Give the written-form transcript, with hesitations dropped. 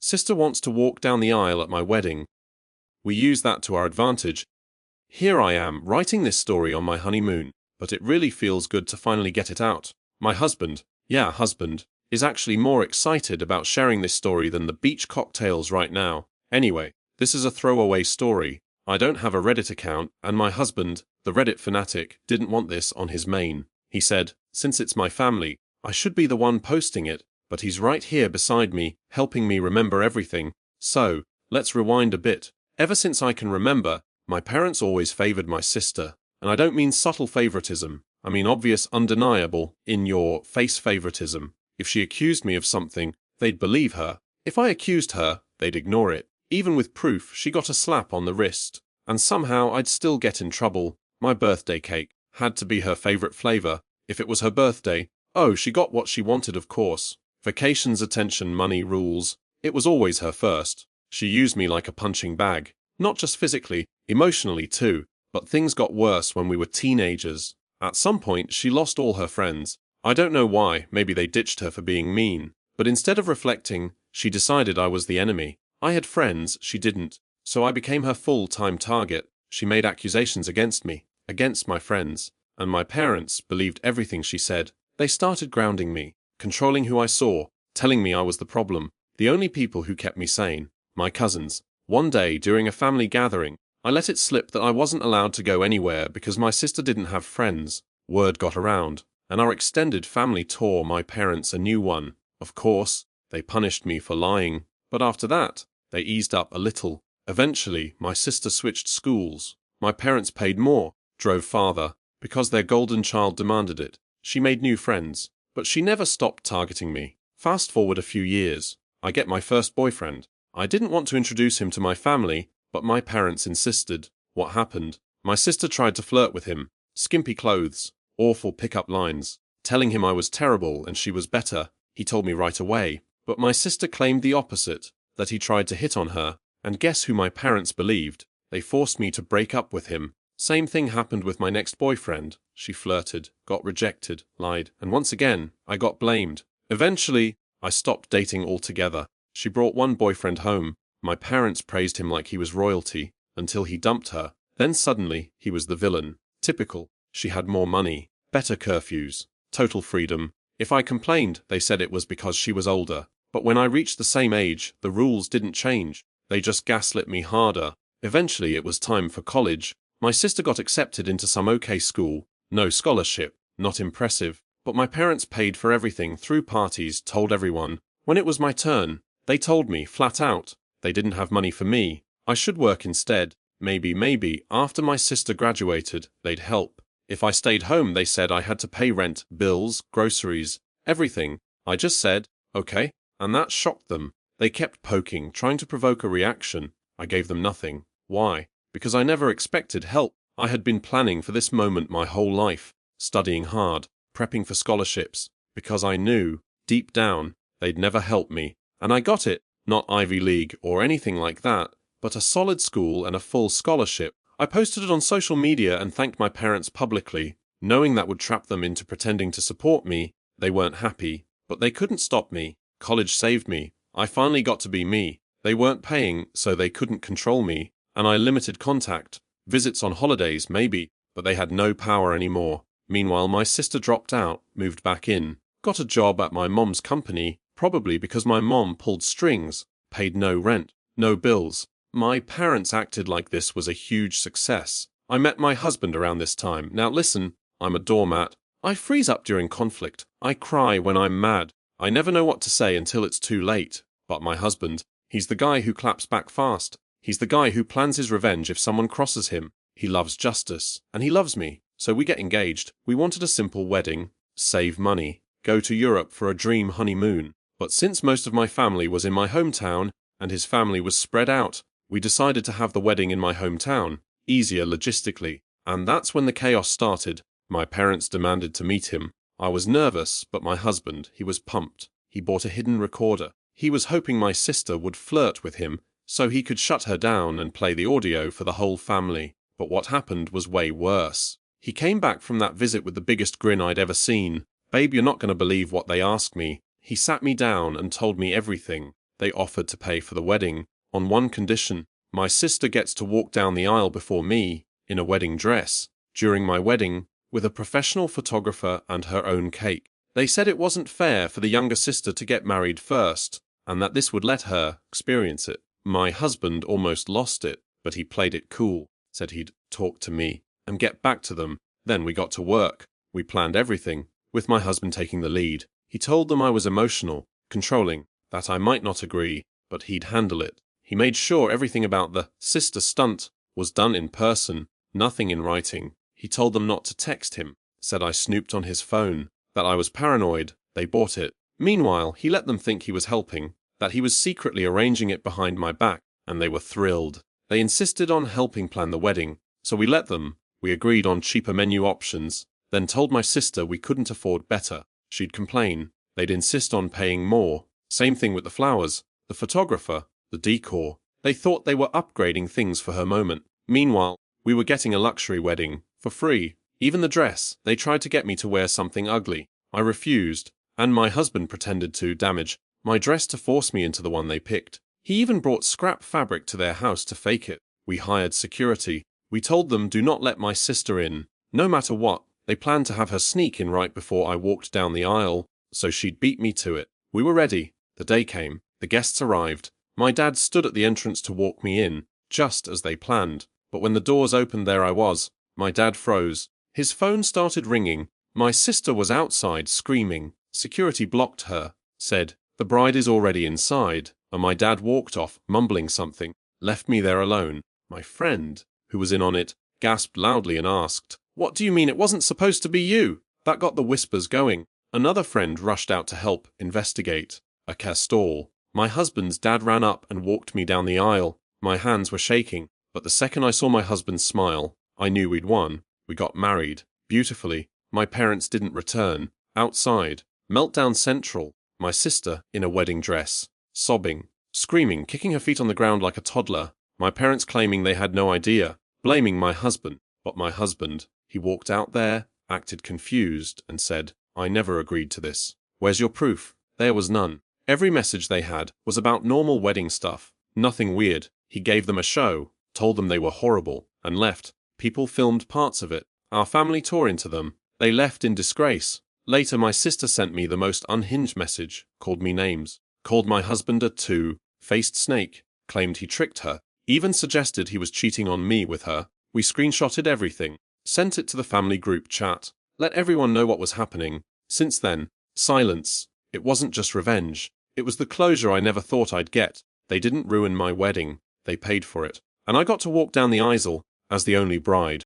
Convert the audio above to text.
Sister wants to walk down the aisle at my wedding. We use that to our advantage. Here I am, writing this story on my honeymoon, but it really feels good to finally get it out. My husband, is actually more excited about sharing this story than the beach cocktails right now. Anyway, this is a throwaway story. I don't have a Reddit account, and my husband, the Reddit fanatic, didn't want this on his main. He said, since it's my family, I should be the one posting it, but he's right here beside me, helping me remember everything. So, let's rewind a bit. Ever since I can remember, my parents always favored my sister, and I don't mean subtle favoritism. I mean obvious, undeniable, in-your-face favoritism. If she accused me of something, they'd believe her. If I accused her, they'd ignore it. Even with proof, she got a slap on the wrist. And somehow I'd still get in trouble. My birthday cake had to be her favorite flavor. If it was her birthday, oh, she got what she wanted, of course. Vacations, attention, money, rules. It was always her first. She used me like a punching bag. Not just physically, emotionally too. But things got worse when we were teenagers. At some point, she lost all her friends. I don't know why, maybe they ditched her for being mean. But instead of reflecting, she decided I was the enemy. I had friends, she didn't. So I became her full-time target. She made accusations against me, against my friends. And my parents believed everything she said. They started grounding me, controlling who I saw, telling me I was the problem. The only people who kept me sane, my cousins. One day, during a family gathering, I let it slip that I wasn't allowed to go anywhere because my sister didn't have friends. Word got around, and our extended family tore my parents a new one. Of course, they punished me for lying, but after that, they eased up a little. Eventually, my sister switched schools. My parents paid more, drove farther, because their golden child demanded it. She made new friends, but she never stopped targeting me. Fast forward a few years, I get my first boyfriend. I didn't want to introduce him to my family, but my parents insisted. What happened? My sister tried to flirt with him. Skimpy clothes, awful pickup lines, telling him I was terrible and she was better. He told me right away, but my sister claimed the opposite, that he tried to hit on her. And guess who my parents believed? They forced me to break up with him. Same thing happened with my next boyfriend. She flirted, got rejected, lied, and once again, I got blamed. Eventually, I stopped dating altogether. She brought one boyfriend home. My parents praised him like he was royalty, until he dumped her. Then suddenly, he was the villain. Typical. She had more money, better curfews, total freedom. If I complained, they said it was because she was older. But when I reached the same age, the rules didn't change. They just gaslit me harder. Eventually, it was time for college. My sister got accepted into some okay school. No scholarship, not impressive. But my parents paid for everything, threw parties, told everyone. When it was my turn, they told me, flat out, they didn't have money for me. I should work instead. Maybe, after my sister graduated, they'd help. If I stayed home, they said I had to pay rent, bills, groceries, everything. I just said, okay, and that shocked them. They kept poking, trying to provoke a reaction. I gave them nothing. Why? Because I never expected help. I had been planning for this moment my whole life, studying hard, prepping for scholarships, because I knew, deep down, they'd never help me. And I got it, not Ivy League or anything like that, but a solid school and a full scholarship. I posted it on social media and thanked my parents publicly, knowing that would trap them into pretending to support me. They weren't happy, but they couldn't stop me. College saved me. I finally got to be me. They weren't paying, so they couldn't control me, and I limited contact. Visits on holidays, maybe, but they had no power anymore. Meanwhile, my sister dropped out, moved back in, got a job at my mom's company, probably because my mom pulled strings, paid no rent, no bills. My parents acted like this was a huge success. I met my husband around this time. Now listen, I'm a doormat. I freeze up during conflict. I cry when I'm mad. I never know what to say until it's too late. But my husband, he's the guy who claps back fast. He's the guy who plans his revenge if someone crosses him. He loves justice, and he loves me. So we get engaged. We wanted a simple wedding, save money, go to Europe for a dream honeymoon. But since most of my family was in my hometown, and his family was spread out, we decided to have the wedding in my hometown, easier logistically. And that's when the chaos started. My parents demanded to meet him. I was nervous, but my husband, he was pumped. He bought a hidden recorder. He was hoping my sister would flirt with him, so he could shut her down and play the audio for the whole family. But what happened was way worse. He came back from that visit with the biggest grin I'd ever seen. Babe, you're not going to believe what they asked me. He sat me down and told me everything. They offered to pay for the wedding, on one condition: my sister gets to walk down the aisle before me, in a wedding dress, during my wedding, with a professional photographer and her own cake. They said it wasn't fair for the younger sister to get married first, and that this would let her experience it. My husband almost lost it, but he played it cool, said he'd talk to me and get back to them. Then we got to work. We planned everything, with my husband taking the lead. He told them I was emotional, controlling, that I might not agree, but he'd handle it. He made sure everything about the sister stunt was done in person, nothing in writing. He told them not to text him, said I snooped on his phone, that I was paranoid. They bought it. Meanwhile, he let them think he was helping, that he was secretly arranging it behind my back, and they were thrilled. They insisted on helping plan the wedding, so we let them. We agreed on cheaper menu options, then told my sister we couldn't afford better. She'd complain. They'd insist on paying more. Same thing with the flowers, the photographer, the decor. They thought they were upgrading things for her moment. Meanwhile, we were getting a luxury wedding, for free. Even the dress, they tried to get me to wear something ugly. I refused, and my husband pretended to damage my dress to force me into the one they picked. He even brought scrap fabric to their house to fake it. We hired security. We told them do not let my sister in, no matter what. They planned to have her sneak in right before I walked down the aisle, so she'd beat me to it. We were ready. The day came. The guests arrived. My dad stood at the entrance to walk me in, just as they planned. But when the doors opened, there I was. My dad froze. His phone started ringing. My sister was outside, screaming. Security blocked her, said, "The bride is already inside," and my dad walked off, mumbling something, left me there alone. My friend, who was in on it, gasped loudly and asked, "What do you mean it wasn't supposed to be you?" That got the whispers going. Another friend rushed out to help investigate. A castall. My husband's dad ran up and walked me down the aisle. My hands were shaking, but the second I saw my husband smile, I knew we'd won. We got married, beautifully. My parents didn't return. Outside, meltdown central, my sister in a wedding dress, sobbing, screaming, kicking her feet on the ground like a toddler. My parents claiming they had no idea, blaming my husband. But my husband, he walked out there, acted confused, and said, "I never agreed to this. Where's your proof?" There was none. Every message they had was about normal wedding stuff, nothing weird. He gave them a show, told them they were horrible, and left. People filmed parts of it. Our family tore into them. They left in disgrace. Later my sister sent me the most unhinged message, called me names, called my husband a two-faced snake, claimed he tricked her, even suggested he was cheating on me with her. We screenshotted everything, sent it to the family group chat, let everyone know what was happening. Since then, silence. It wasn't just revenge. It was the closure I never thought I'd get. They didn't ruin my wedding. They paid for it. And I got to walk down the aisle as the only bride.